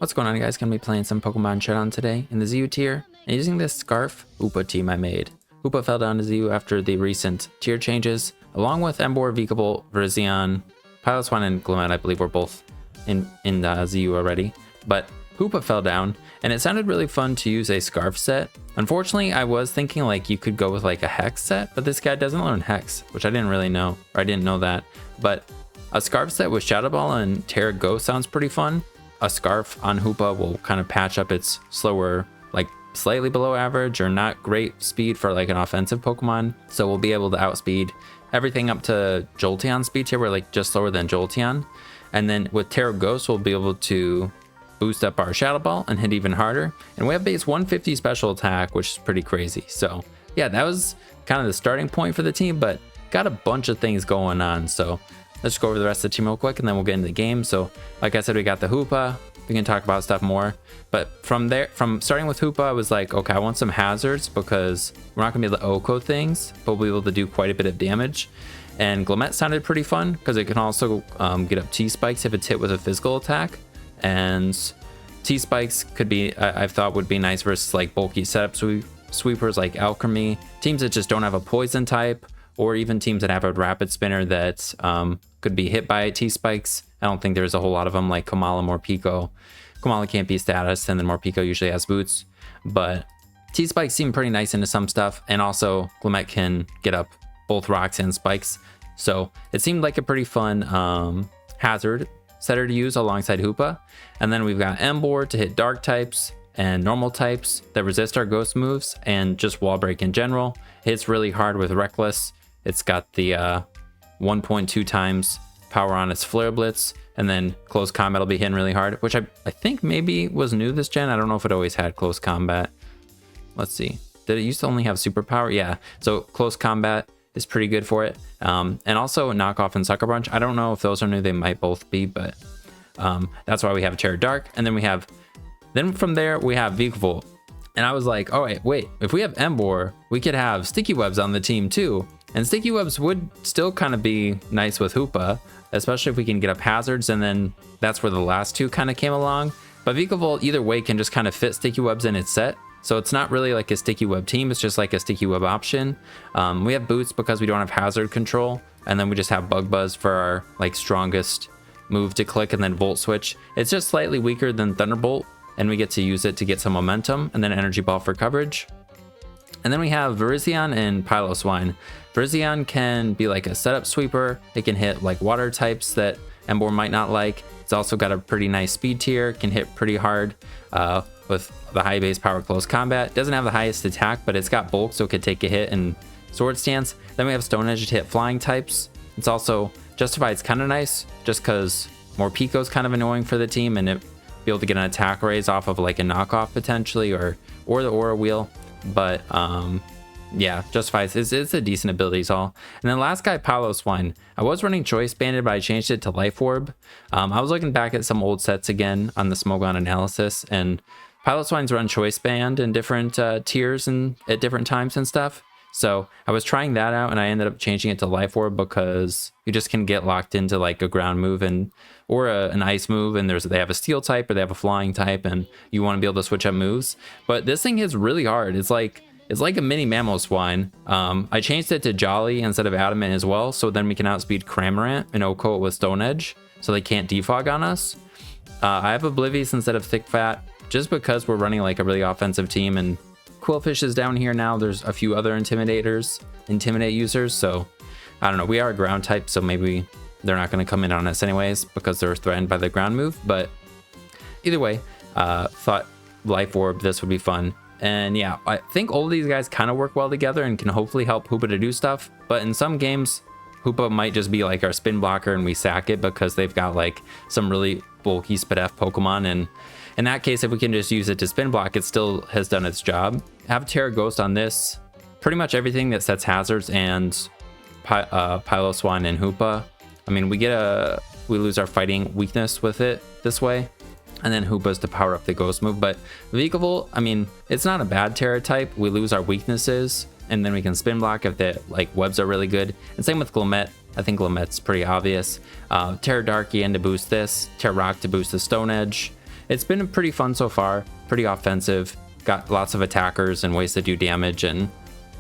What's going on, guys? Gonna be playing some Pokemon Showdown today in the ZU tier and using this Scarf Hoopa team I made. Hoopa fell down to ZU after the recent tier changes, along with Emboar, Dragapult, Virizion, Mamoswine, and Gholdengo. I believe were both in ZU already, but Hoopa fell down, and it sounded really fun to use a Scarf set. Unfortunately, I was thinking like you could go with like a Hex set, but this guy doesn't learn Hex, which I didn't really know, or I didn't know that. But a Scarf set with Shadow Ball and Terra Ghost sounds pretty fun. A Scarf on Hoopa will kind of patch up its slower, like slightly below average or not great speed for like an offensive Pokemon. So we'll be able to outspeed everything up to Jolteon speed here. We're like just slower than Jolteon. And then with Terra Ghost, we'll be able to boost up our Shadow Ball and hit even harder. And we have base 150 special attack, which is pretty crazy. So yeah, that was kind of the starting point for the team, but got a bunch of things going on. So let's go over the rest of the team real quick and then we'll get into the game. So like I said, we got the Hoopa. We can talk about stuff more. But from starting with Hoopa, I was like, okay, I want some hazards because we're not gonna be able to Oko things, but we'll be able to do quite a bit of damage. And Gholdengo sounded pretty fun because it can also get up T-Spikes if it's hit with a physical attack. And T-Spikes could be, I thought would be nice versus like bulky setup sweepers like Alchemy, teams that just don't have a poison type, or even teams that have a rapid spinner that could be hit by T-Spikes. I don't think there's a whole lot of them like Komala, Morpeko. Komala can't be status, and then Morpeko usually has boots. But T-Spikes seem pretty nice into some stuff, and also Gholdengo can get up both rocks and spikes. So it seemed like a pretty fun hazard setter to use alongside Hoopa. And then we've got Emboar to hit dark types and normal types that resist our ghost moves, and just wall break in general. Hits really hard with Reckless. It's got the 1.2 times power on its Flare Blitz, and then close combat will be hitting really hard, which I think maybe was new this gen. I don't know if it always had close combat. Let's see. Did it used to only have superpower? Yeah. So close combat is pretty good for it. And also Knockoff and Sucker Punch. I don't know if those are new. They might both be, but that's why we have Terra Dark. And then from there we have Dragapult. And I was like, all right, wait, if we have Emboar, we could have Sticky Webs on the team too. And Sticky Webs would still kind of be nice with Hoopa, especially if we can get up hazards. And then that's where the last two kind of came along. But Dragapult either way can just kind of fit Sticky Webs in its set. So it's not really like a Sticky Web team, it's just like a Sticky Web option. We have Boots because we don't have hazard control. And then we just have Bug Buzz for our like strongest move to click, and then Volt Switch. It's just slightly weaker than Thunderbolt, and we get to use it to get some momentum, and then Energy Ball for coverage. And then we have Virizion and Mamoswine. Virizion can be like a setup sweeper. It can hit like water types that Emboar might not like. It's also got a pretty nice speed tier, can hit pretty hard with the high base power close combat. Doesn't have the highest attack, but it's got bulk, so it could take a hit and sword stance. Then we have Stone Edge to hit flying types. It's also Justified's kind of nice just because Morpeko's kind of annoying for the team, and it be able to get an attack raise off of like a knockoff potentially, or the Aura Wheel. But yeah, Justified is a decent abilities all. And then last guy, Mamoswine. I was running Choice Banded, but I changed it to Life Orb. I was looking back at some old sets again on the Smogon analysis, and Mamoswine's run Choice Band in different tiers and at different times and stuff. So I was trying that out, and I ended up changing it to Life Orb because you just can get locked into like a ground move or an ice move, and they have a steel type or they have a flying type, and you want to be able to switch up moves. But this thing hits really hard. It's like a mini Mamoswine. I changed it to Jolly instead of Adamant as well, so then we can outspeed Cramorant and Oko with Stone Edge, so they can't defog on us. I have Oblivious instead of Thick Fat, just because we're running like a really offensive team, and Quillfish is down here now. There's a few other Intimidate users, so I don't know. We are a ground type, so maybe they're not going to come in on us anyways because they're threatened by the ground move. But either way, thought Life Orb, this would be fun. And yeah, I think all of these guys kind of work well together and can hopefully help Hoopa to do stuff. But in some games, Hoopa might just be like our spin blocker and we sack it because they've got like some really bulky Spadef Pokemon. And in that case, if we can just use it to spin block, it still has done its job. Have Terra Ghost on this. Pretty much everything that sets hazards and Mamoswine and Hoopa. I mean, we lose our fighting weakness with it this way. And then Hoopa's to power up the ghost move. But Dragapult, I mean, it's not a bad Terra type. We lose our weaknesses, and then we can spin block if the like webs are really good. And same with Gholdengo. I think Gholdengo's pretty obvious. Terra Dark again to boost this. Terra Rock to boost the Stone Edge. it's been pretty fun so far. Pretty offensive. Got lots of attackers and ways to do damage and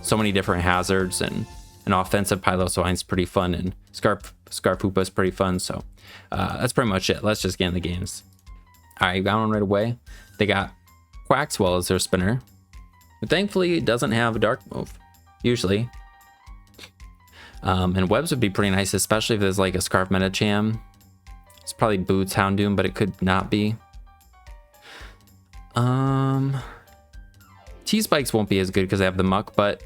so many different hazards, and an offensive Piloswine's pretty fun, and Scarf Hoopa's pretty fun. So that's pretty much it. Let's just get in the games. All right, got one right away. They got Quaxwell as their spinner, but thankfully it doesn't have a dark move usually. And webs would be pretty nice, especially if there's like a Scarf Metacham. It's probably Boots Houndoom, but it could not be. T-Spikes won't be as good because they have the Muck, but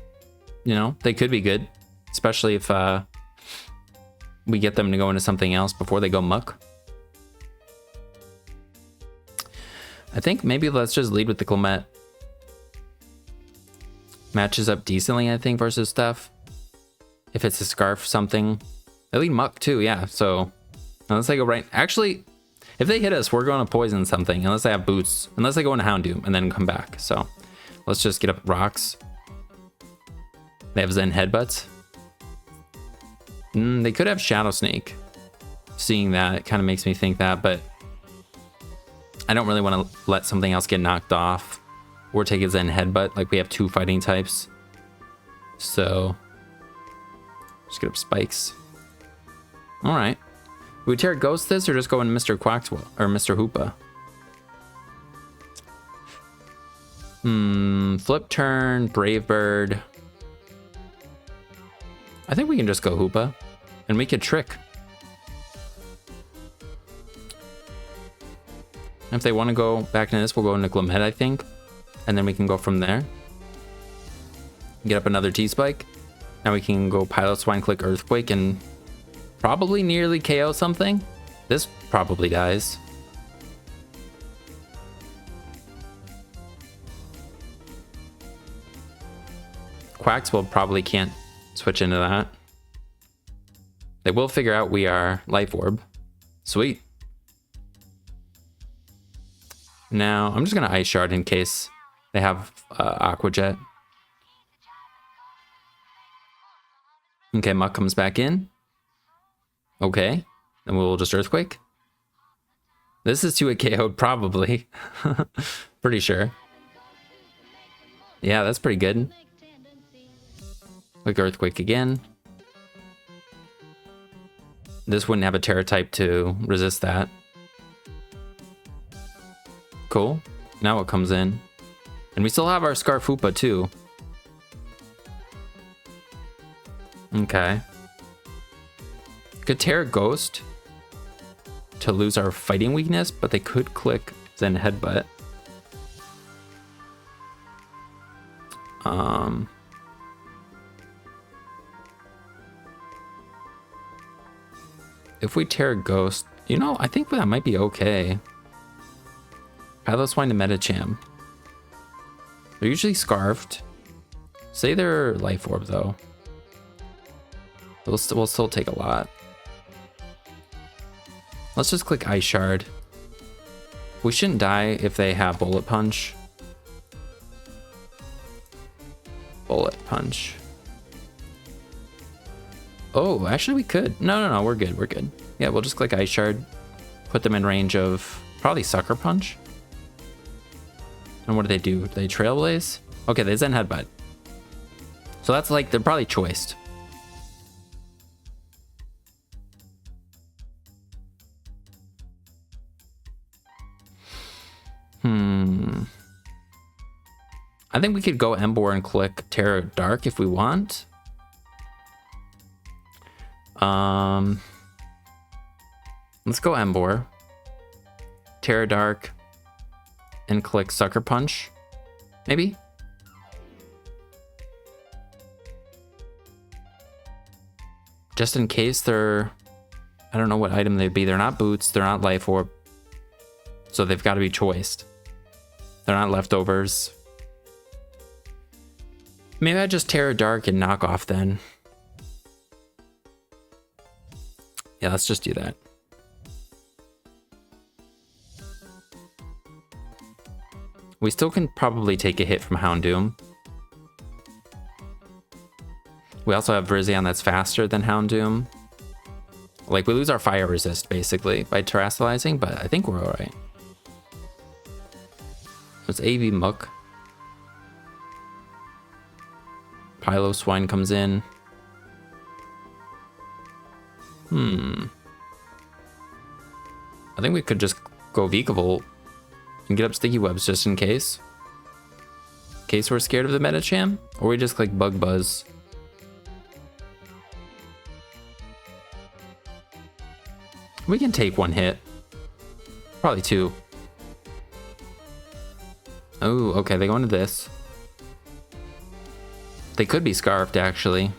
you know, they could be good, especially if we get them to go into something else before they go Muck. I think maybe let's just lead with the Clement. Matches up decently, I think, versus stuff. If it's a Scarf something. They lead Muck too, yeah. So unless they go right, actually, if they hit us, we're going to poison something unless they have Boots, unless they go into Houndoom and then come back. So let's just get up rocks. They have Zen Headbutts. They could have Shadow Snake. Seeing that, it kind of makes me think that, but I don't really want to let something else get knocked off or take a Zen Headbutt. Like, we have 2 fighting types. So just get up Spikes. All right. Do we Terra Ghost this or just go into Mr. Quaxwell or Mr. Hoopa? Flip turn, Brave Bird. I think we can just go Hoopa and we could Trick. If they want to go back into this, we'll go into Clement, I think. And then we can go from there. Get up another T-Spike. Now we can go Piloswine, click Earthquake, and probably nearly KO something. This probably dies. Quaxwell probably can't switch into that. They will figure out we are Life Orb. Sweet. Now, I'm just going to Ice Shard in case they have Aqua Jet. Okay, Muck comes back in. Okay, then we'll just Earthquake. This is to a KO, probably. Pretty sure. Yeah, that's pretty good. Click Earthquake again. This wouldn't have a Terra type to resist that. Cool. Now it comes in. And we still have our Scarf Hoopa too. Okay. Could Terra Ghost to lose our fighting weakness, but they could click Zen Headbutt. If we Terra Ghost, you know, I think that might be okay. Piloswine to Metacham. They're usually Scarfed. Say they're Life Orb though. We'll still take a lot. Let's just click Ice Shard. We shouldn't die if they have Bullet Punch. Bullet Punch. Oh, actually we could. No, we're good, we're good. Yeah, we'll just click Ice Shard. Put them in range of probably Sucker Punch. And what do they do? They Trailblaze? Okay, they Zen Headbutt. So that's like, they're probably choiced. I think we could go Emboar and click Terra Dark if we want. Let's go Emboar, Terra Dark, and click Sucker Punch, maybe? Just in case they're, I don't know what item they'd be. They're not Boots, they're not Life Orb. So they've got to be choiced. They're not leftovers. Maybe I just Terra Dark and knock off then. Yeah, let's just do that. We still can probably take a hit from Houndoom. We also have Virizion that's faster than Houndoom. Like, we lose our fire resist, basically, by terrestrializing, but I think we're alright. It's AV Muck. Piloswine comes in. I think we could just go Vikavolt and get up Sticky Webs just in case. In case we're scared of the Metacham. Or we just click Bug Buzz. We can take one hit. Probably two. Oh, okay, they go into this. They could be Scarfed, actually.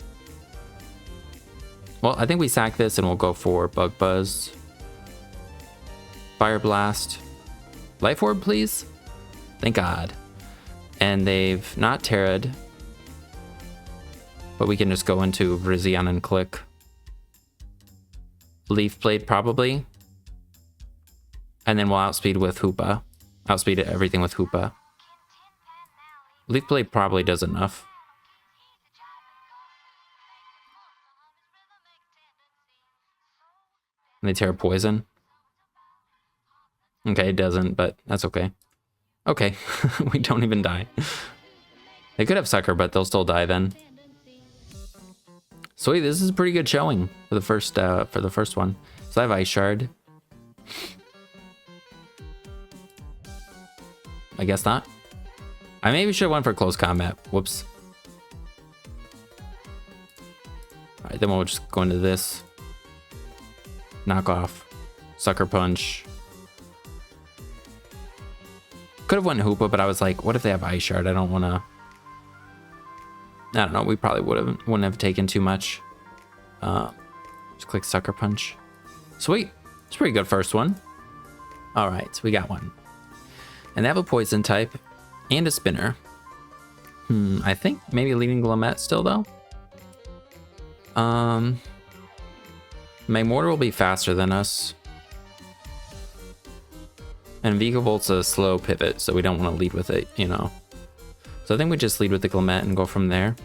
Well, I think we sack this and we'll go for Bug Buzz. Fire Blast. Life Orb, please? Thank God. And they've not Terra'd. But we can just go into Virizion and click. Leaf Blade, probably. And then we'll outspeed with Hoopa. Outspeed everything with Hoopa. Leaf Blade probably does enough. And they Terra Poison. Okay, it doesn't, but that's okay. Okay, we don't even die. They could have Sucker, but they'll still die then. Sweet, this is a pretty good showing for the first one. So I have Ice Shard. I guess not. I maybe should have went for close combat. Whoops. Alright, then we'll just go into this. Knock off. Sucker Punch. Could have went Hoopa, but I was like, what if they have Ice Shard? I don't want to... I don't know, we probably wouldn't have taken too much. Just click Sucker Punch. Sweet. It's a pretty good first one. Alright, so we got one. And they have a Poison type and a Spinner. I think maybe leading Glammet still, though. Magmortar will be faster than us. And Vigavolt's a slow pivot, so we don't want to lead with it, you know. So I think we just lead with the Glammet and go from there.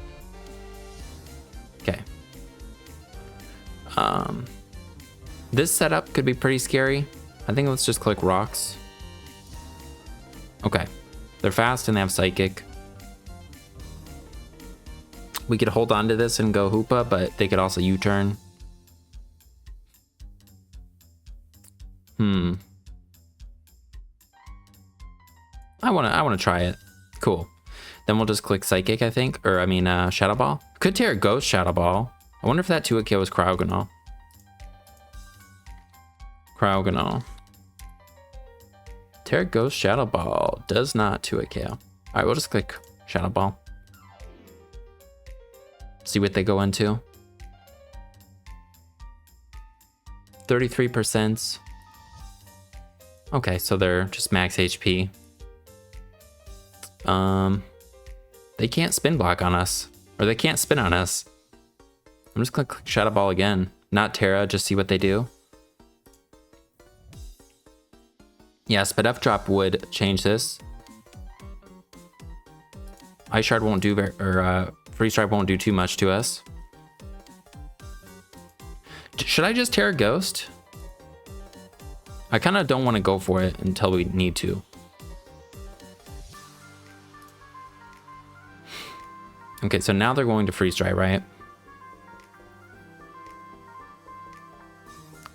Okay. This setup could be pretty scary. I think let's just click Rocks. Okay. They're fast and they have Psychic. We could hold on to this and go Hoopa, but they could also U-turn. I wanna try it. Cool. Then we'll just click Psychic, I think. Or, I mean, Shadow Ball. Could tear Ghost Shadow Ball. I wonder if that 2-hit was Cryogonal. Cryogonal. Tear Ghost Shadow Ball. Does not 2-hit KO. Alright, we'll just click Shadow Ball. See what they go into. 33%. Okay, so they're just max HP. They can't spin block on us. Or they can't spin on us. I'm just gonna click Shadow Ball again. Not Terra, just see what they do. Yes, but F drop would change this. Ice Shard won't do Freeze Strike won't do too much to us. Should I just Terra Ghost? I kind of don't want to go for it until we need to. Okay, so now they're going to Freeze Dry, right?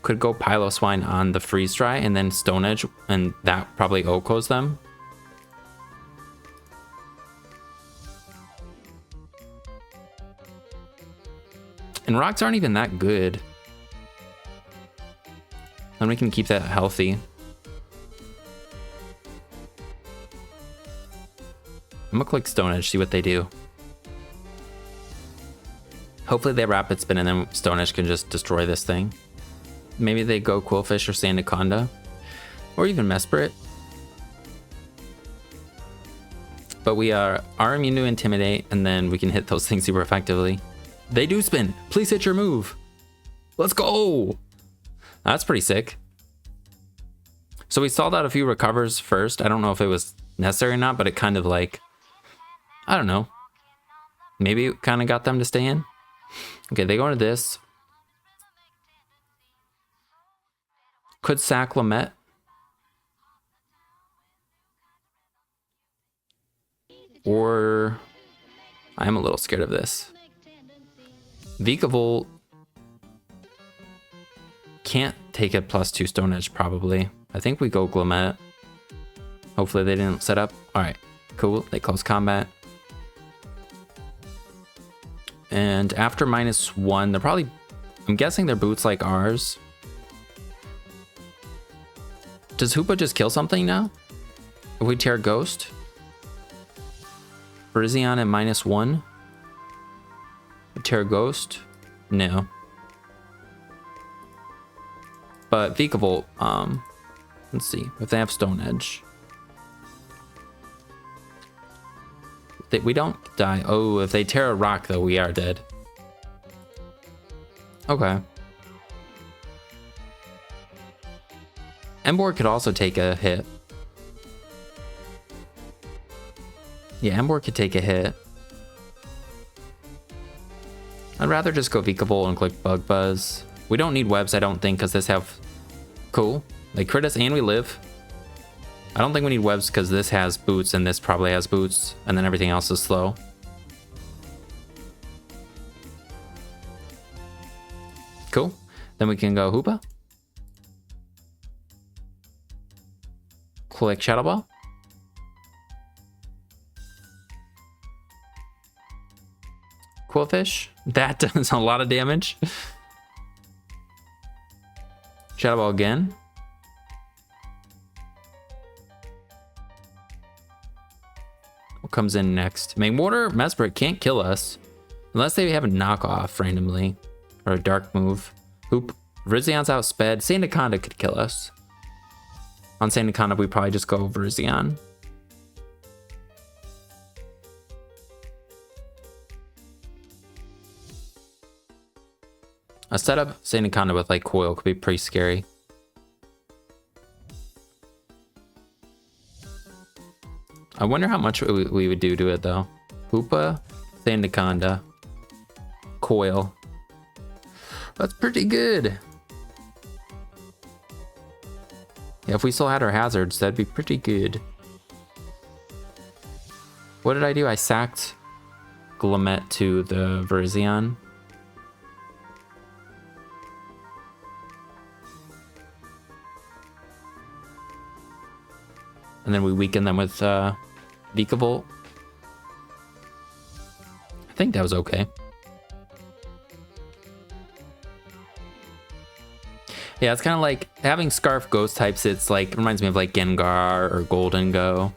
Could go Piloswine on the Freeze Dry and then Stone Edge, and that probably OHKOs them. And rocks aren't even that good. Then we can keep that healthy. I'm gonna click Stone Edge, see what they do. Hopefully they Rapid Spin and then Stone Edge can just destroy this thing. Maybe they go Quillfish or Sandaconda. Or even Mesprit. But we are immune to Intimidate, and then we can hit those things super effectively. They do spin. Please hit your move. Let's go. That's pretty sick. So we stalled out a few recovers first. I don't know if it was necessary or not, but it kind of like, I don't know. Maybe it kind of got them to stay in. Okay, they go into this. Could sack Lamet. Or I'm a little scared of this. Vikavolt can't take a +2 Stone Edge probably. I think we go Glamet. Hopefully they didn't set up. All right, cool. They close combat. And after -1, they're probably, I'm guessing their boots like ours. Does Hoopa just kill something now? If we tear Ghost? Virizion at -1? Tear Ghost? No. But Vikavolt, let's see if they have Stone Edge. We don't die. Oh, if they tear a rock though, we are dead. Okay. Emboar could also take a hit. Yeah, Emboar could take a hit. I'd rather just go Vikavolt and click Bug Buzz. We don't need webs, I don't think, because this have... Cool. They crit us and we live. I don't think we need webs because this has boots and this probably has boots. And then everything else is slow. Cool. Then we can go Hoopa. Click Shadow Ball. Quillfish. That does a lot of damage. Shadow Ball again. What comes in next? Magmortar, Mesprit can't kill us. Unless they have a knockoff randomly. Or a dark move. Hoop. Virizzion's outsped. Sandaconda could kill us. On Sandaconda, we probably just go Virizion. A setup Sandaconda with like Coil could be pretty scary. I wonder how much we would do to it though. Hoopa, Sandaconda, Coil. That's pretty good. Yeah, if we still had our hazards, that'd be pretty good. What did I do? I sacked Glamet to the Virizion. And then we weaken them with Vikavolt. I think that was okay. Yeah, it's kind of like having Scarf Ghost types. It's like, it reminds me of like Gengar or Gholdengo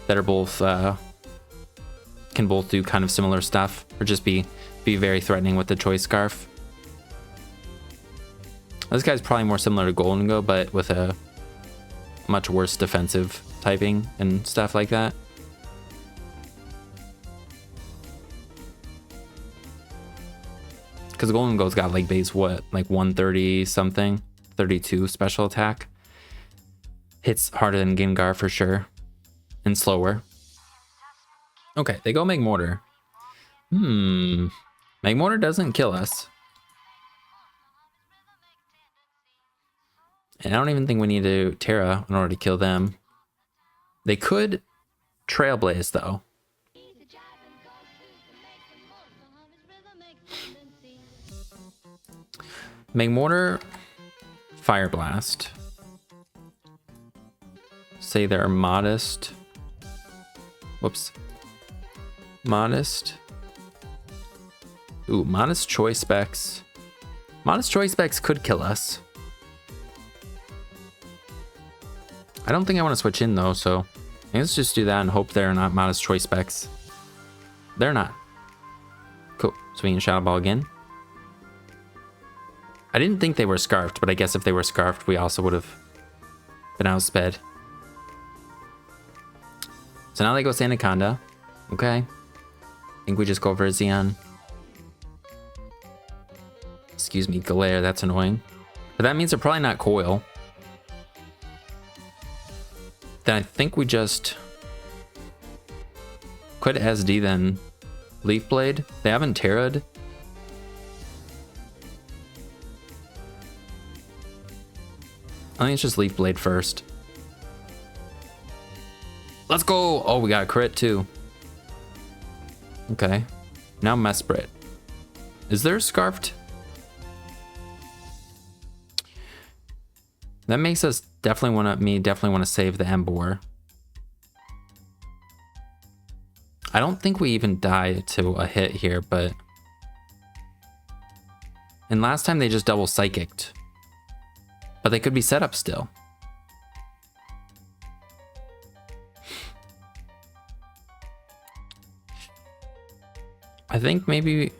that are both, can both do kind of similar stuff or just be very threatening with the Choice Scarf. This guy's probably more similar to Gholdengo, but with a much worse defensive typing and stuff like that. Because Gholdengo's got like base what, like 130 something, 32 special attack. Hits harder than Gengar for sure, and slower. Okay, they go Magmortar. Magmortar doesn't kill us. And I don't even think we need to Terra in order to kill them. They could Trailblaze though. Magmortar, Fire Blast. Say they're modest. Whoops. Modest. Ooh, Modest Choice Specs. Modest Choice Specs could kill us. I don't think I want to switch in though, so let's just do that and hope they're not Modest Choice Specs. They're not. Cool. So we can Shadow Ball again. I didn't think they were Scarfed, but I guess if they were Scarfed, we also would have been outsped. So now they go Sandaconda. Okay. I think we just go Virizion. Excuse me, Galare, that's annoying. But that means they're probably not Coil. Then I think we just quit SD then Leaf Blade. They haven't Terra'd. I think it's just Leaf Blade first. Let's go! Oh, we got a crit too. Okay. Now Mesprit. Is there Scarfed? That makes us definitely want to save the Emboar. I don't think we even die to a hit here, but... And last time they just double Psychicked. But they could be set up still. I think maybe...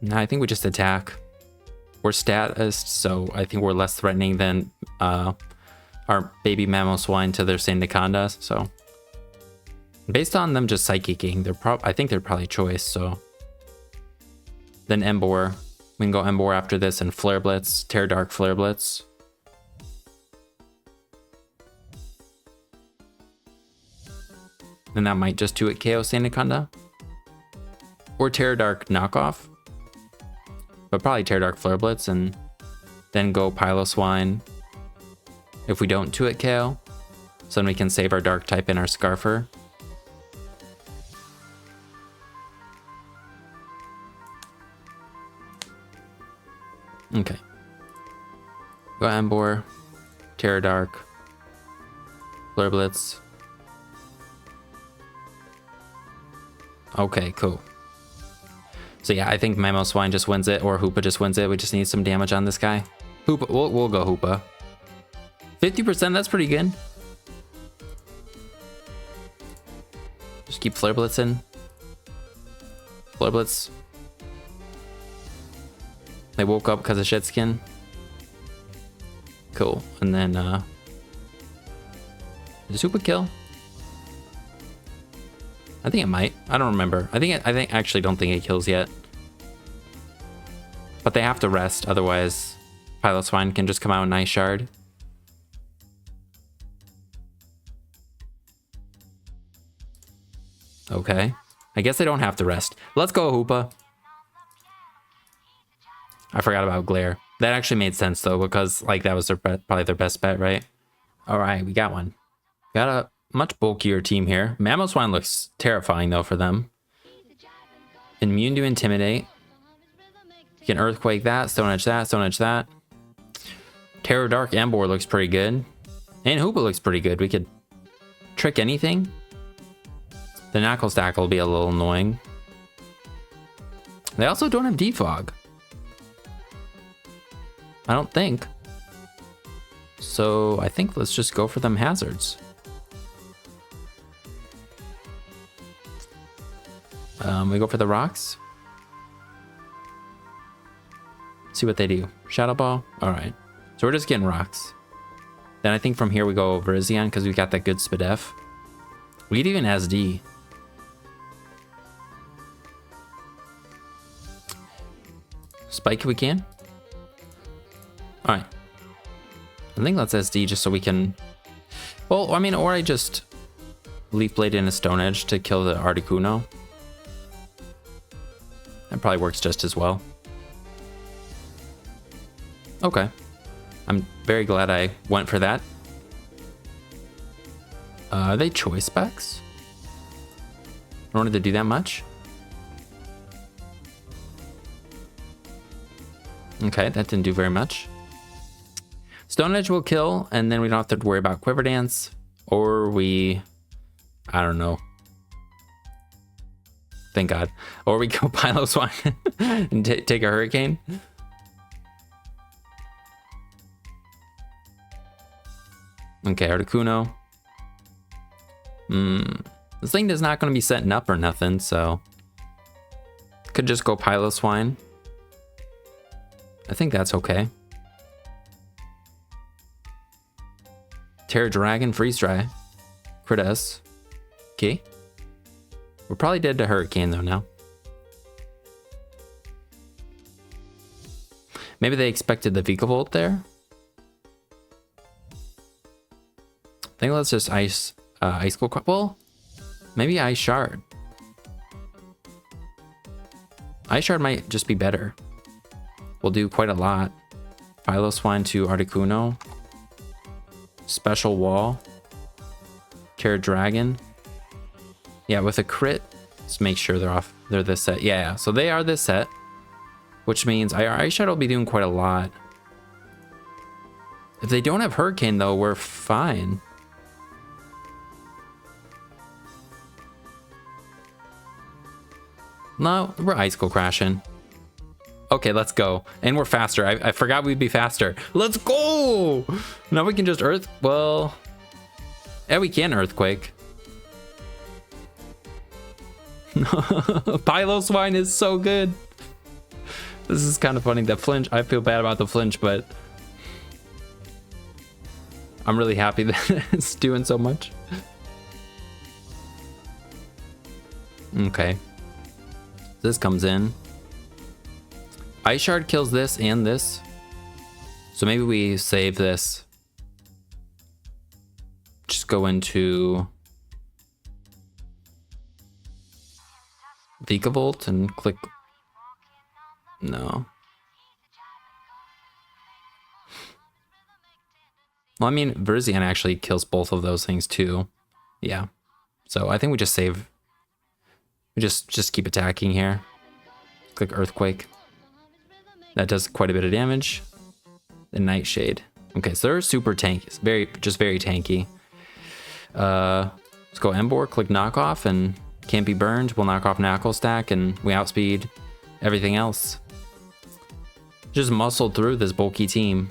No, I think we just attack. We're statist, so I think we're less threatening than our baby Mamoswine to their Sandaconda, so... Based on them just Psychicking, I think they're probably choice, so... Then Emboar. We can go Emboar after this and Flare Blitz, Terra Dark Flare Blitz. And that might just 2-hit KO Sandaconda. Or Terra Dark Knockoff. But probably Terra Dark Flare Blitz and then go Piloswine if we don't 2-hit KO. So then we can save our Dark type in our Scarfer. Okay. Go Emboar, Terra Dark, Flare Blitz. Okay, cool. So yeah, I think Mamoswine just wins it, or Hoopa just wins it. We just need some damage on this guy. Hoopa, we'll go Hoopa. 50%, that's pretty good. Just keep Flare Blitzing. Flare Blitz. They woke up because of Shitskin. Cool. And then, does Hoopa kill? I think it might. I don't remember. I actually don't think it kills yet. But they have to rest, otherwise Piloswine can just come out and Ice Shard. Okay. I guess they don't have to rest. Let's go, Hoopa. I forgot about Glare. That actually made sense though, because like that was probably their best bet, right? All right, we got one. Got a much bulkier team here. Mamoswine looks terrifying though for them. Immune to Intimidate. You can Earthquake that, Stone Edge that, Stone Edge that. Terra Dark Emboar looks pretty good. And Hoopa looks pretty good. We could trick anything. The Knuckle Stack will be a little annoying. They also don't have Defog. I don't think. So I think let's just go for them hazards. We go for the rocks. See what they do. Shadow Ball. All right. So we're just getting rocks. Then I think from here we go Virizion because we got that good Spadef. We could even SD. Spike if we can. All right. I think let's SD just so we can... Well, I mean, or I just Leaf Blade in a Stone Edge to kill the Articuno. That probably works just as well. Okay. I'm very glad I went for that. Are they choice specs? I wanted to do that much. Okay, that didn't do very much. Stone Edge will kill, and then we don't have to worry about Quiver Dance. Or we... I don't know. Thank God. Or we go Piloswine and take a Hurricane. Okay, Articuno. This thing is not going to be setting up or nothing, so... Could just go Piloswine. I think that's okay. Terra Dragon, Freeze Dry. Crit S. Okay. We're probably dead to Hurricane though now. Maybe they expected the Vikavolt there. I think let's just Ice Cold. Well, maybe Ice Shard. Ice Shard might just be better. We'll do quite a lot. Piloswine to Articuno. Special Wall. Terra Dragon. Yeah, with a crit, let's make sure they're off. they're this set. Yeah, so they are this set, which means our Ice Shadow will be doing quite a lot. If they don't have Hurricane, though, we're fine. No, we're Icicle crashing. Okay, let's go. And we're faster. I forgot we'd be faster. Let's go! Now we can just Earth... Well... Yeah, we can Earthquake. Piloswine is so good. This is kind of funny. The flinch, I feel bad about the flinch, but I'm really happy that it's doing so much. Okay. This comes in. Ice Shard kills this and this. So maybe we save this. Just go into Vikavolt and click. No. Well, I mean, Verzian actually kills both of those things too. Yeah. So I think we just save. We just keep attacking here. Click Earthquake. That does quite a bit of damage. The Nightshade. Okay, so they're super tanky. Just very tanky. Let's go Emboar, click Knock Off, and can't be burned. We'll knock off Knuckle Stack, and we outspeed everything else. Just muscled through this bulky team.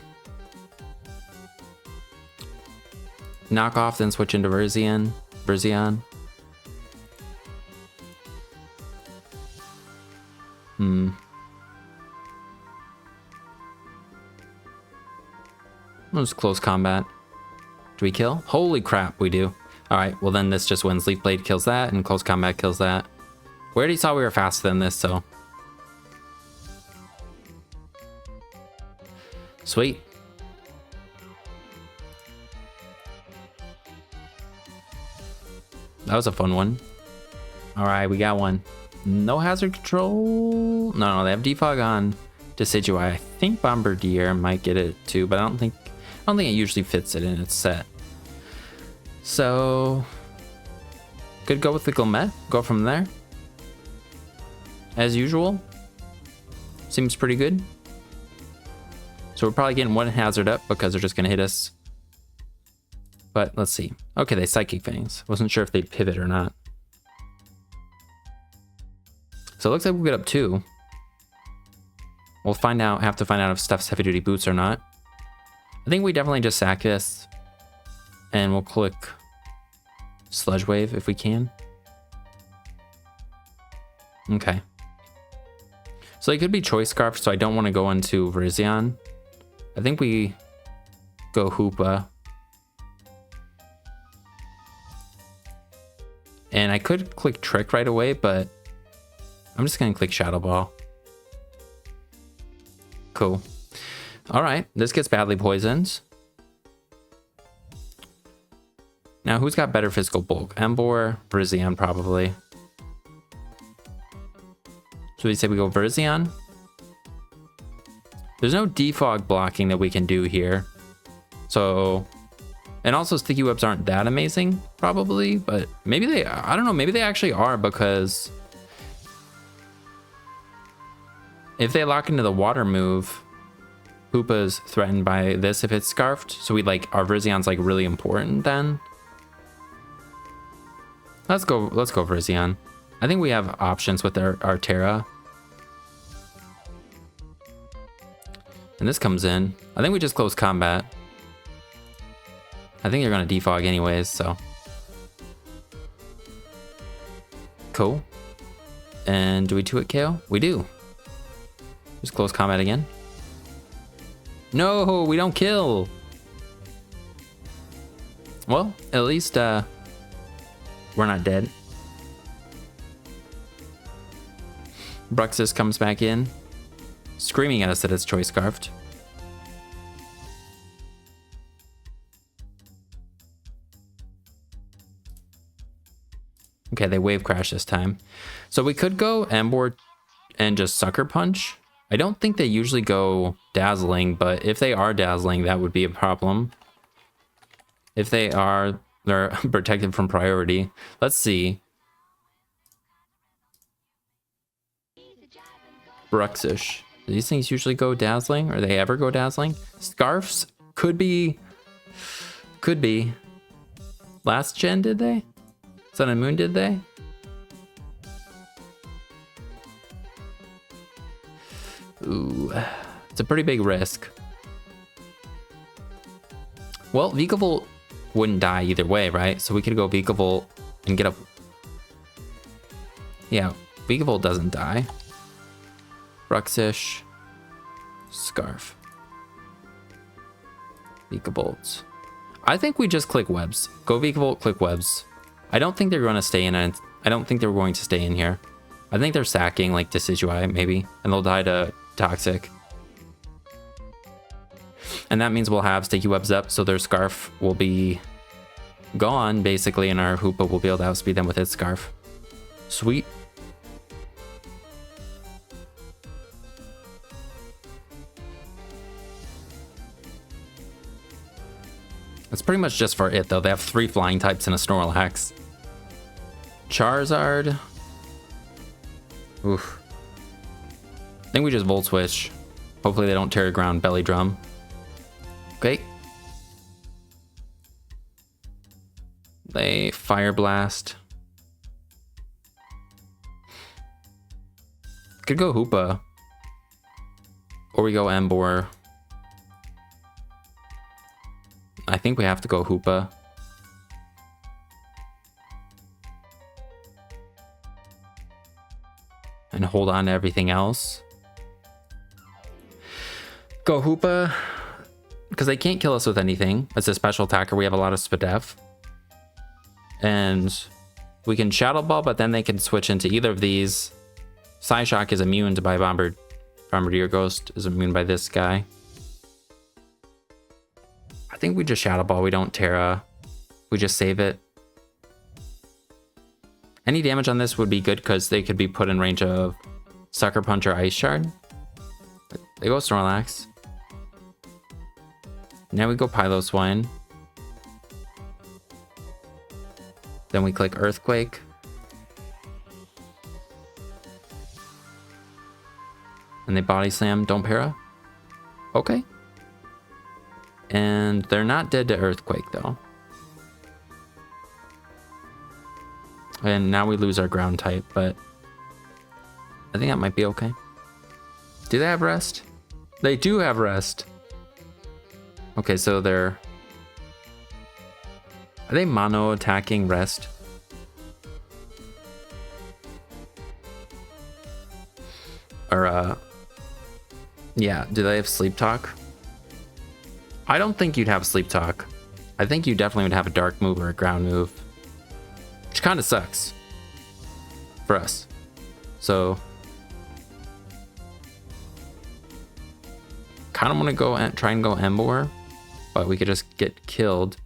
Knock off, then switch into Verzian. Let's close combat. Do we kill? Holy crap, we do. Alright, well then this just wins. Leaf Blade kills that, and close combat kills that. We already saw we were faster than this, so. Sweet. That was a fun one. Alright, we got one. No hazard control. No, they have defog on Decidueye. I think Bombardier might get it too, but I don't think it usually fits it in its set. So could go with the Gilmet, go from there. As usual. Seems pretty good. So we're probably getting one hazard up because they're just gonna hit us. But let's see. Okay, they Psychic Fangs. Wasn't sure if they'd pivot or not. So it looks like we'll get up 2. We'll have to find out if Stuff's Heavy Duty Boots or not. I think we definitely just sack this. And we'll click Sludge Wave if we can. Okay. So it could be Choice Scarf, so I don't want to go into Virizion. I think we go Hoopa. And I could click Trick right away, but I'm just going to click Shadow Ball. Cool. All right, this gets badly poisoned. Now, who's got better physical bulk? Emboar, Virizion, probably. So we say we go Virizion. There's no defog blocking that we can do here. So, and also Sticky Webs aren't that amazing, probably, but maybe they, I don't know, maybe they actually are, because if they lock into the water move, Hoopa's threatened by this if it's scarfed. So we like, our Virizion's like really important then. Let's go Virizion. I think we have options with our Terra. And this comes in. I think we just close combat. I think you're gonna defog anyways, so. Cool. And do we 2-hit KO? We do. Just close combat again. No, we don't kill. Well, at least we're not dead. Bruxus comes back in, screaming at us that it's Choice Scarfed. Okay, they Wave Crash this time. So we could go Emboar and just Sucker Punch. I don't think they usually go Dazzling, but if they are Dazzling, that would be a problem. If they are, they're protected from priority. Let's see. Bruxish. Do these things usually go Dazzling? Or they ever go Dazzling? Scarfs could be. Could be. Last gen, did they? Sun and Moon, did they? Ooh. It's a pretty big risk. Well, Vikavolt wouldn't die either way, right? So we could go Vikavolt and get a... Yeah, Vikavolt doesn't die. Bruxish. Scarf. Vikavolt. I think we just click webs. Go Vikavolt, click webs. I don't think they're going to stay in, and I don't think they're going to stay in here. I think they're sacking like Decidueye maybe, and they'll die to Toxic. And that means we'll have Sticky Webs up, so their Scarf will be gone, basically, and our Hoopa will be able to outspeed them with its Scarf. Sweet. That's pretty much just for it, though. They have 3 flying types and a Snorlax. Charizard. Oof. I think we just Volt Switch. Hopefully they don't tear ground Belly Drum. Okay. They Fire Blast. Could go Hoopa. Or we go Emboar. I think we have to go Hoopa. And hold on to everything else. Go Hoopa. Because they can't kill us with anything. As a special attacker, we have a lot of Spadef. And we can Shadow Ball, but then they can switch into either of these. Psyshock is immune to by Bombardier Ghost is immune by this guy. I think we just Shadow Ball. We don't Terra. We just save it. Any damage on this would be good because they could be put in range of Sucker Punch or Ice Shard. They go Snorlax. Now we go Piloswine. Then we click Earthquake. And they Body Slam, don't para. Okay. And they're not dead to Earthquake though. And now we lose our ground type, but I think that might be okay. Do they have rest? They do have rest. Okay, so are they mono attacking rest? Or yeah, do they have Sleep Talk? I don't think you'd have Sleep Talk. I think you definitely would have a dark move or a ground move. Which kind of sucks for us. So kind of want to go and try and go Emboar, but we could just get killed.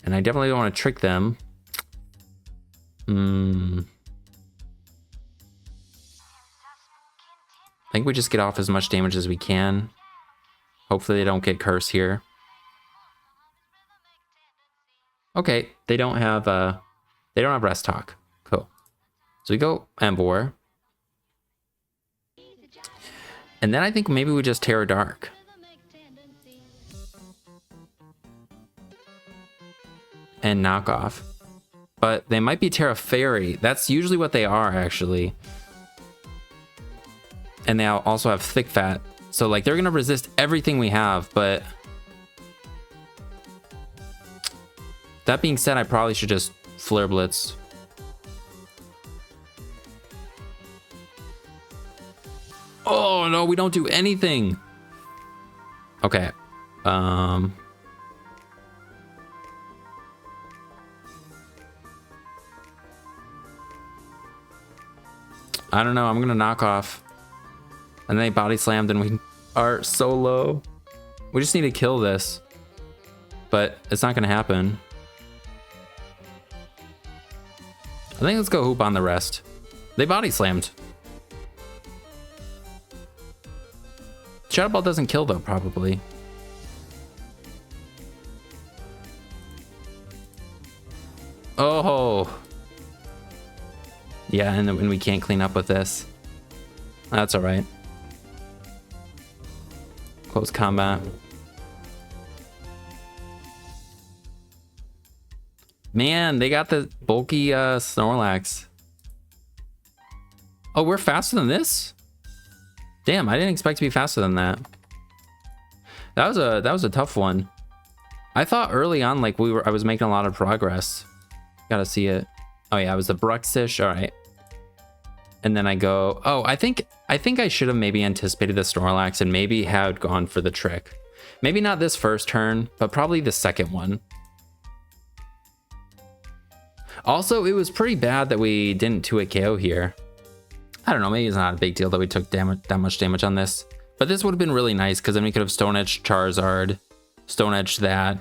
And I definitely don't want to trick them. I think we just get off as much damage as we can. Hopefully they don't get Curse here. Okay, they don't have Rest Talk. Cool. So we go Emboar. And then I think maybe we just Terra Dark. And knock off. But they might be Terra Fairy. That's usually what they are, actually. And they also have Thick Fat. So like they're gonna resist everything we have, but that being said, I probably should just Flare Blitz. Oh no, we don't do anything. Okay. I don't know, I'm gonna knock off. And then they Body Slammed and we are so low. We just need to kill this. But it's not gonna happen. I think let's go Hoop on the rest. They Body Slammed. Shadow Ball doesn't kill though, probably. Oh. Yeah, and we can't clean up with this. That's all right. close combat. Man, they got the bulky Snorlax. Oh, we're faster than this? Damn, I didn't expect to be faster than that. That was a tough one. I thought early on like I was making a lot of progress. Gotta see it. Oh yeah, it was the Bruxish. All right. And then I go, oh, I think I should have maybe anticipated the Snorlax and maybe had gone for the trick. Maybe not this first turn, but probably the second one. Also, it was pretty bad that we didn't 2-hit KO here. I don't know, maybe it's not a big deal that we took that much damage on this. But this would have been really nice because then we could have Stone Edged Charizard, Stone Edged that.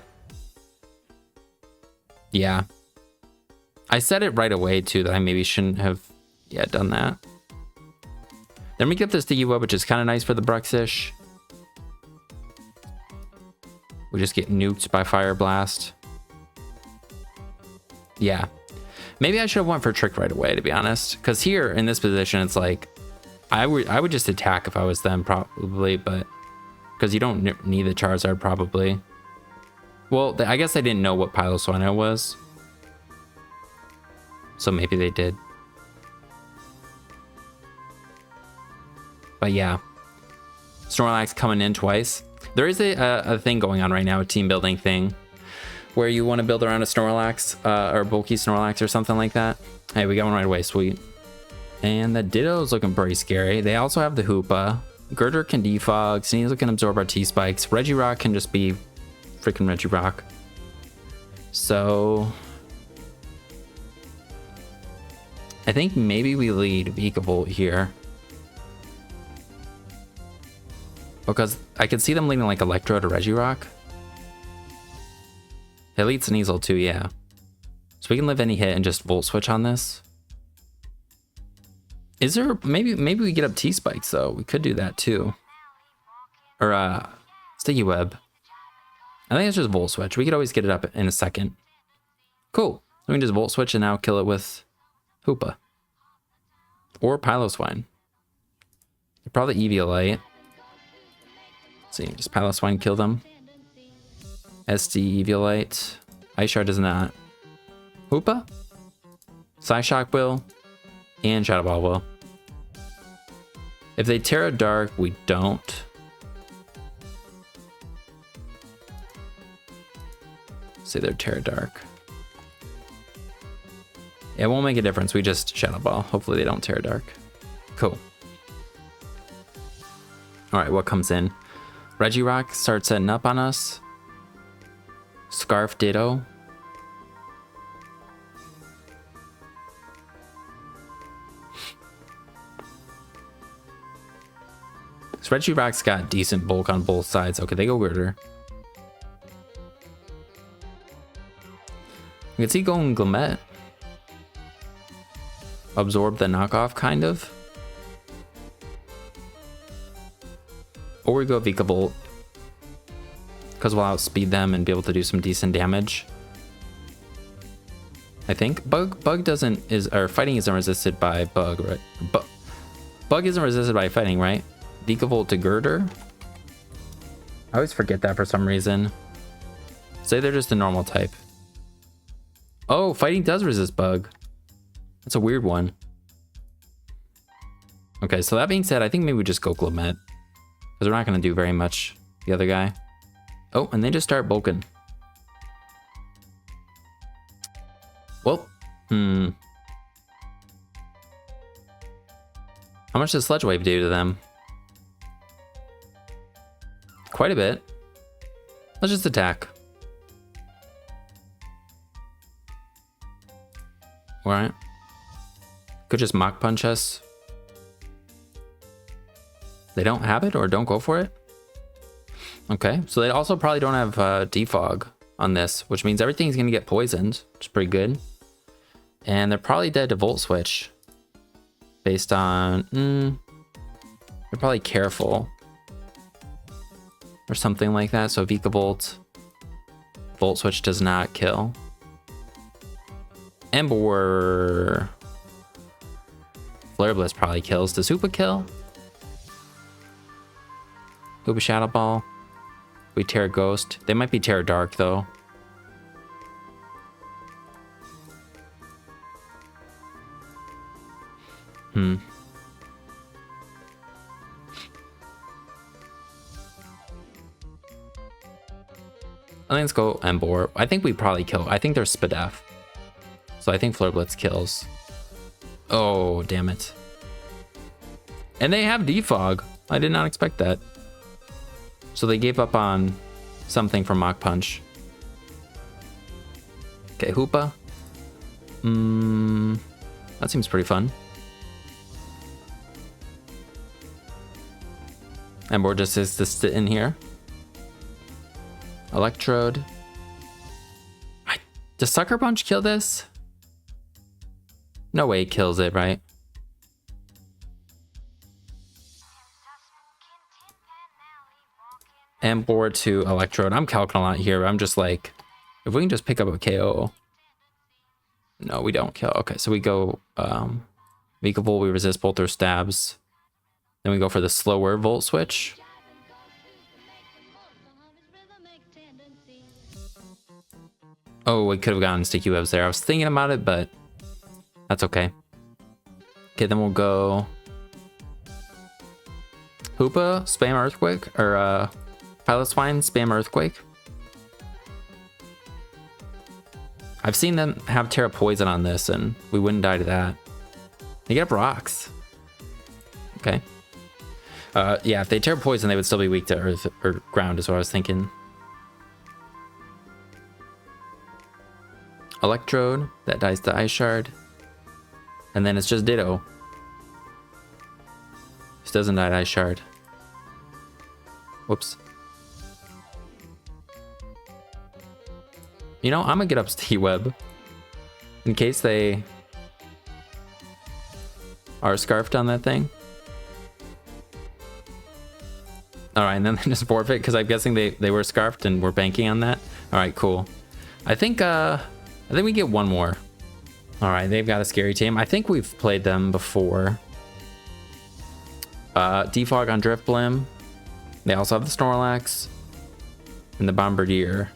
Yeah. I said it right away too that I maybe shouldn't have done that. Then we get this Sticky Web, which is kind of nice for the Bruxish. We just get nuked by Fire Blast. Yeah. Maybe I should have went for Trick right away, to be honest. Because here, in this position, it's like... I would just attack if I was them, probably, but... Because you don't need the Charizard, probably. Well, I guess I didn't know what Piloswine was. So maybe they did. But yeah. Snorlax coming in twice. There is a thing going on right now, a team building thing. Where you want to build around a Snorlax, or bulky Snorlax or something like that. Hey, we got one right away, sweet. And the Ditto's looking pretty scary. They also have the Hoopa. Girder can defog, Sneasel can absorb our T-Spikes. Regirock can just be freaking Regirock. So... I think maybe we lead Vikavolt here. Because I can see them leading like Electro to Regirock. They lead Sneasel too, yeah. So we can live any hit and just Volt Switch on this. Is there maybe we get up T-Spikes though? We could do that too. Or Sticky Web. I think it's just Volt Switch. We could always get it up in a second. Cool. We can just Volt Switch and now kill it with Hoopa. Or Piloswine. Probably Eviolite. Let's see, just Piloswine kill them. SD Eviolite. Ice Shard does not. Hoopa? Psyshock will. And Shadow Ball will. If they Terra Dark, we don't. Say they're Terra Dark. Yeah, it won't make a difference. We just Shadow Ball. Hopefully they don't Terra Dark. Cool. Alright, what comes in? Regirock starts setting up on us. Scarf Ditto. So Regirock's got decent bulk on both sides. Okay, they go Girder. You can see going Glamet. Absorb the knockoff, kind of. Or we go Vikavolt. Because we'll outspeed them and be able to do some decent damage. I think. Bug doesn't... or fighting isn't resisted by Bug, right? Bug isn't resisted by fighting, right? Vikavolt to Girder? I always forget that for some reason. Say they're just a normal type. Oh, fighting does resist Bug. That's a weird one. Okay, so that being said, I think maybe we just go Glamet. Because we're not going to do very much, the other guy. Oh, and they just start bulking. Well, How much does Sludge Wave do to them? Quite a bit. Let's just attack. Alright. Could just Mach Punch us. They don't have it or don't go for it? Okay, so they also probably don't have Defog on this, which means everything's going to get poisoned, which is pretty good. And they're probably dead to Volt Switch. Based on... they're probably careful. Or something like that, so Vikavolt. Volt Switch does not kill. Ember... Flare Blitz probably kills. Does Hoopa kill? Hoopa Shadow Ball. We Terra Ghost. They might be Terra Dark though. I think let's go Emboar. I think we probably kill. I think there's Spadef. So I think Flare Blitz kills. Oh, damn it. And they have Defog. I did not expect that. So they gave up on something from Mach Punch. Okay, Hoopa. That seems pretty fun. Emboar just is to sit in here. Electrode. Does Sucker Punch kill this? No way it kills it, right? Emboar to Electrode. I'm calculating a lot here. I'm just like, if we can just pick up a KO. No, we don't kill. Okay, so we go Vikavolt, we resist both their stabs. Then we go for the slower Volt Switch. Oh, we could have gotten Sticky Webs there. I was thinking about it, but that's okay. Okay, then we'll go Hoopa, spam Earthquake, or Piloswine, spam Earthquake. I've seen them have Terra Poison on this, and we wouldn't die to that. They get up rocks. Okay. Yeah, if they Terra Poison, they would still be weak to Earth or Ground, is what I was thinking. Electrode, that dies to Ice Shard. And then it's just Ditto. This doesn't die to Ice Shard. Whoops. You know, I'm gonna get up Sticky Web. In case they are scarfed on that thing. Alright, and then they just forfeit, because I'm guessing they were scarfed and we're banking on that. Alright, cool. I think we get one more. Alright, they've got a scary team. I think we've played them before. Defog on Drifblim. They also have the Snorlax. And the Bombardier.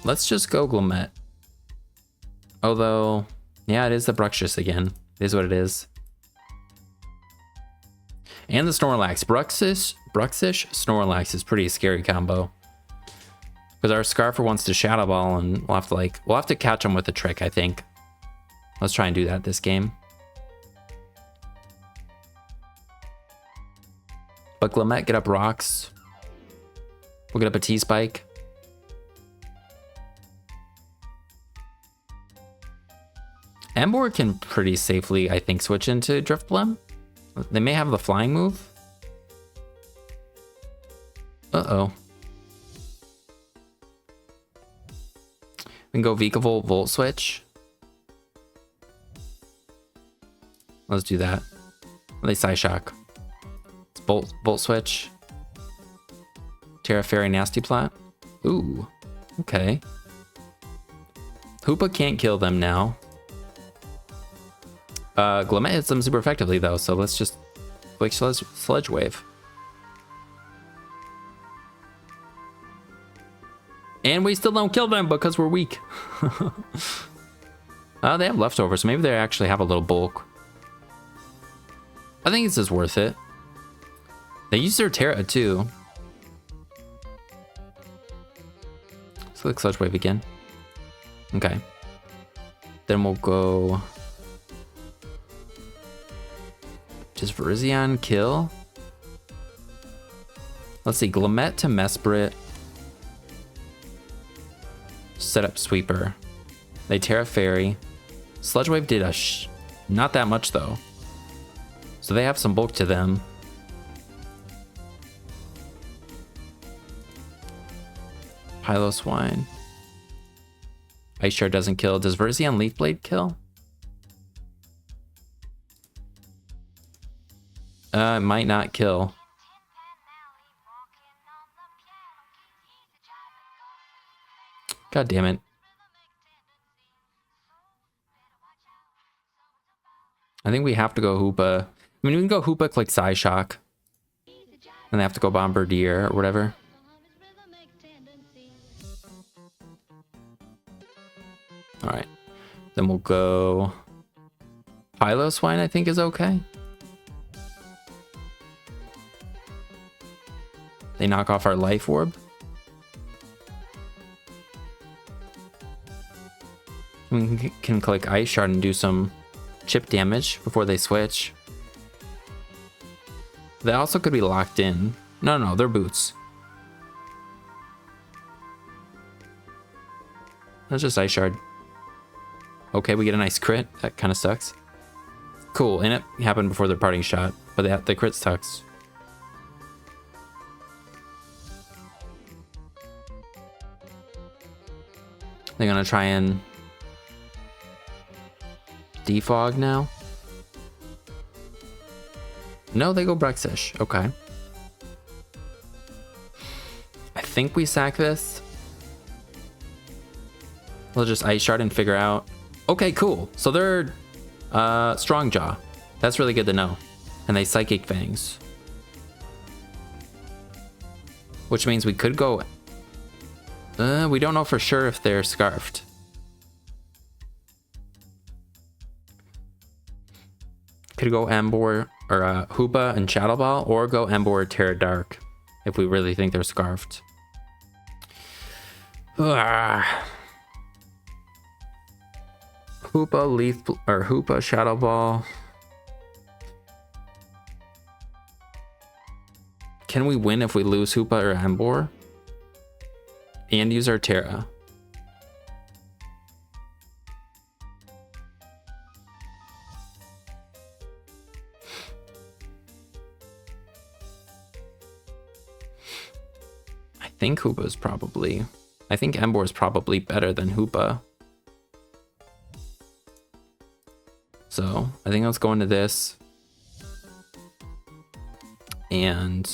Let's just go Glamet. Although, yeah, it is the Bruxish again. It is what it is. And the Snorlax. Bruxish, Snorlax is pretty scary combo. Because our Scarfer wants to Shadow Ball, and we'll have to catch him with a trick, I think. Let's try and do that this game. But Glamet, get up rocks. We'll get up a T-Spike. Emboar can pretty safely, I think, switch into Drifblim. They may have the flying move. Uh-oh. We can go Vikavolt, Volt Switch. Let's do that. At least Psyshock. It's Volt Switch. Terra Fairy, Nasty Plat. Ooh. Okay. Hoopa can't kill them now. Glamet hits them super effectively though, so let's just like Sledge Wave. And we still don't kill them because we're weak. They have leftovers, so maybe they actually have a little bulk. I think this is worth it. They use their Terra too. Let's click Sledge Wave again. Okay. Then we'll go... Does Virizion kill? Let's see, Glamet to Mesprit. Set up Sweeper. They Terra Fairy. Sludge Wave did not that much though. So they have some bulk to them. Piloswine. Ice Shard doesn't kill. Does Virizion Leaf Blade kill? It might not kill. God damn it. I think we have to go Hoopa. I mean, we can go Hoopa, click Psyshock. And they have to go Bombardier or whatever. Alright. Then we'll go... Piloswine, I think, is okay. They knock off our Life Orb. We can click Ice Shard and do some chip damage before they switch. They also could be locked in. No, they're boots. That's just Ice Shard. Okay, we get a nice crit. That kind of sucks. Cool, and it happened before their parting shot, but the crit sucks. They're gonna try and defog now. No, they go Brexish. Okay. I think we sack this. We'll just Ice Shard and figure out. Okay, cool. So they're Strong Jaw. That's really good to know. And they Psychic Fangs. Which means we could go... we don't know for sure if they're Scarfed. Could go Emboar or Hoopa and Shadow Ball, or go Emboar Terra Dark if we really think they're Scarfed. Hoopa, Leaf, or Hoopa, Shadow Ball. Can we win if we lose Hoopa or Emboar? And use our Terra. I think Hoopa's probably... I think Emboar's probably better than Hoopa. So, I think let's go into this. And...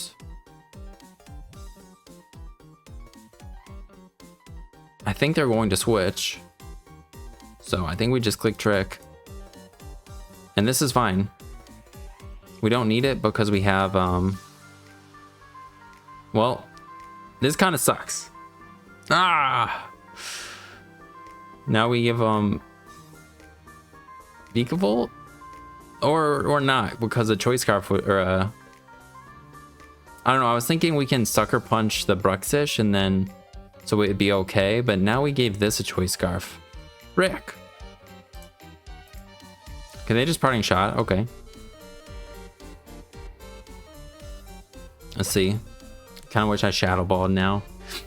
I think they're going to switch. So, I think we just click Trick. And this is fine. We don't need it because we have, well, this kind of sucks. Ah! Now we give, Vikavolt? Or not, because a Choice Scarf or a... I don't know, I was thinking we can Sucker Punch the Bruxish and then... So it'd be okay, but now we gave this a Choice Scarf. Rick! Can they just Parting Shot? Okay. Let's see. Kind of wish I Shadow Balled now.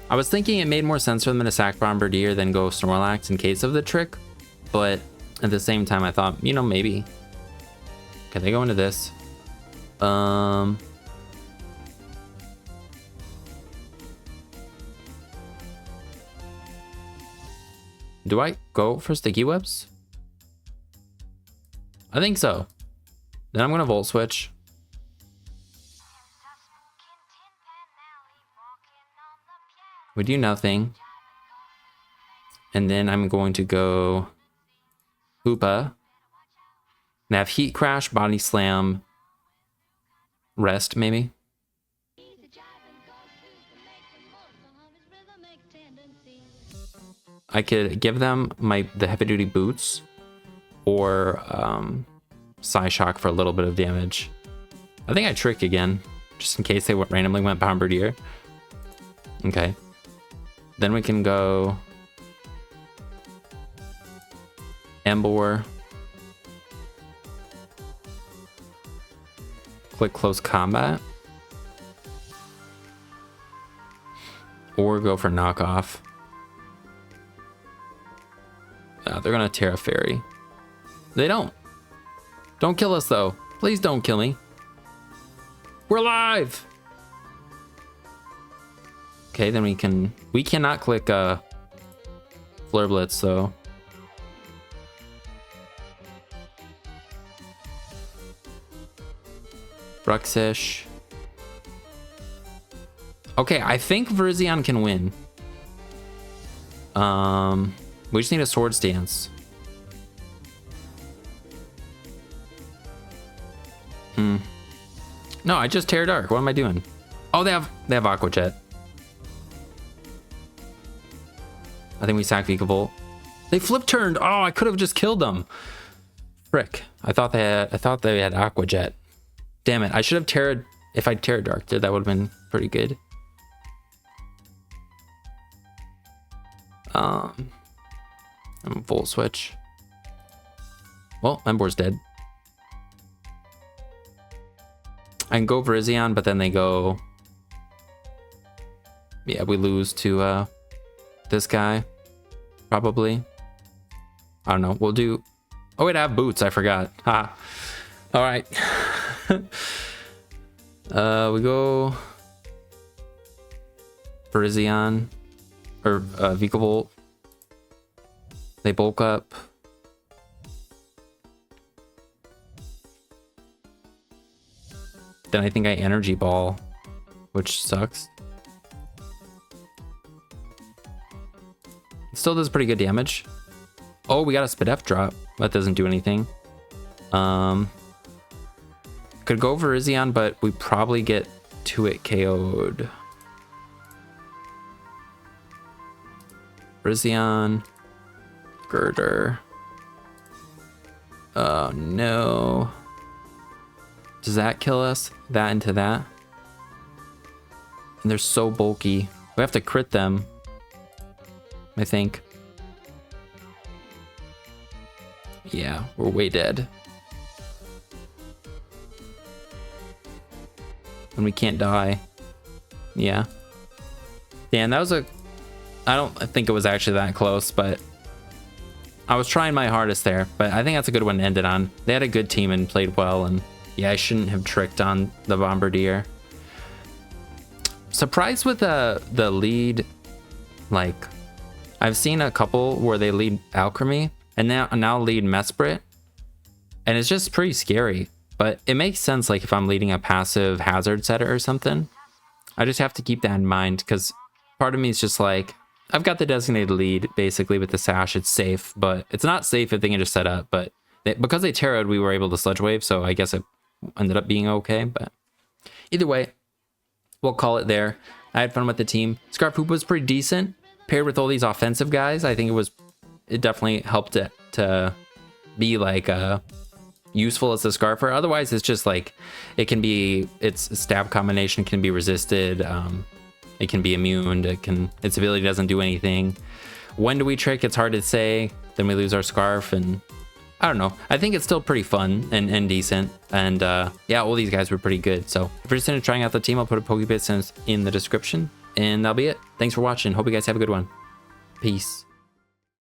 I was thinking it made more sense for them to sack Bombardier than go Snorlax in case of the trick, but at the same time I thought, you know, maybe. Okay, they go into this. Do I go for Sticky Webs? I think so. Then I'm gonna Volt Switch. We do nothing. And then I'm going to go Hoopa. And have Heat Crash, Body Slam, Rest maybe. I could give them the heavy duty boots or Psyshock for a little bit of damage. I think I Trick again, just in case they randomly went Bombardier. Okay. Then we can go Emboar. Click Close Combat. Or go for Knockoff. They're gonna Terra Fairy. They don't. Don't kill us though. Please don't kill me. We're alive! Okay, then we cannot click Flare Blitz though. Bruxish. Okay, I think Virizion can win. We just need a Swords Dance. No, I just Terra Dark. What am I doing? Oh, they have Aqua Jet. I think we sack Vikavolt. They flip turned. Oh, I could have just killed them. Frick. I thought they had Aqua Jet. Damn it. I should have Terra. If I Terra Darked it, that would have been pretty good. I'm Volt Switch. Well, Embor's dead. I can go Virizion, but then they go. Yeah, we lose to this guy. Probably. I don't know. We'll do. Oh, wait, I have boots. I forgot. Ha. All right. We go Virizion or Vikavolt. They bulk up. Then I think I Energy Ball, which sucks. It still does pretty good damage. Oh, we got a Spidef drop. That doesn't do anything. Could go Virizion, but we probably get to it KO'd. Virizion. Girder. Oh no. Does that kill us? That into that? And they're so bulky. We have to crit them, I think. Yeah, we're way dead. And we can't die. Yeah. Damn, that was a... I don't think it was actually that close, but... I was trying my hardest there, but I think that's a good one to end it on. They had a good team and played well, and yeah, I shouldn't have tricked on the Bombardier. Surprised with the lead, like, I've seen a couple where they lead Alchemy, and now lead Mesprit, and it's just pretty scary. But it makes sense, like, if I'm leading a passive hazard setter or something. I just have to keep that in mind, because part of me is just like, I've got the designated lead, basically, with the Sash. It's safe, but it's not safe if they can just set up. But because they Terra'd, we were able to Sludge Wave, so I guess it ended up being okay. But either way, we'll call it there. I had fun with the team. Scarf Hoopa was pretty decent. Paired with all these offensive guys, I think it definitely helped it to be, like, useful as a Scarfer. Otherwise, it's just like, its stab combination can be resisted. It can be immune. Its ability doesn't do anything. When do we trick? It's hard to say. Then we lose our Scarf, and I don't know. I think it's still pretty fun and decent. And yeah, all these guys were pretty good. So if you're interested in trying out the team, I'll put a Pokebits in the description. And that'll be it. Thanks for watching. Hope you guys have a good one. Peace.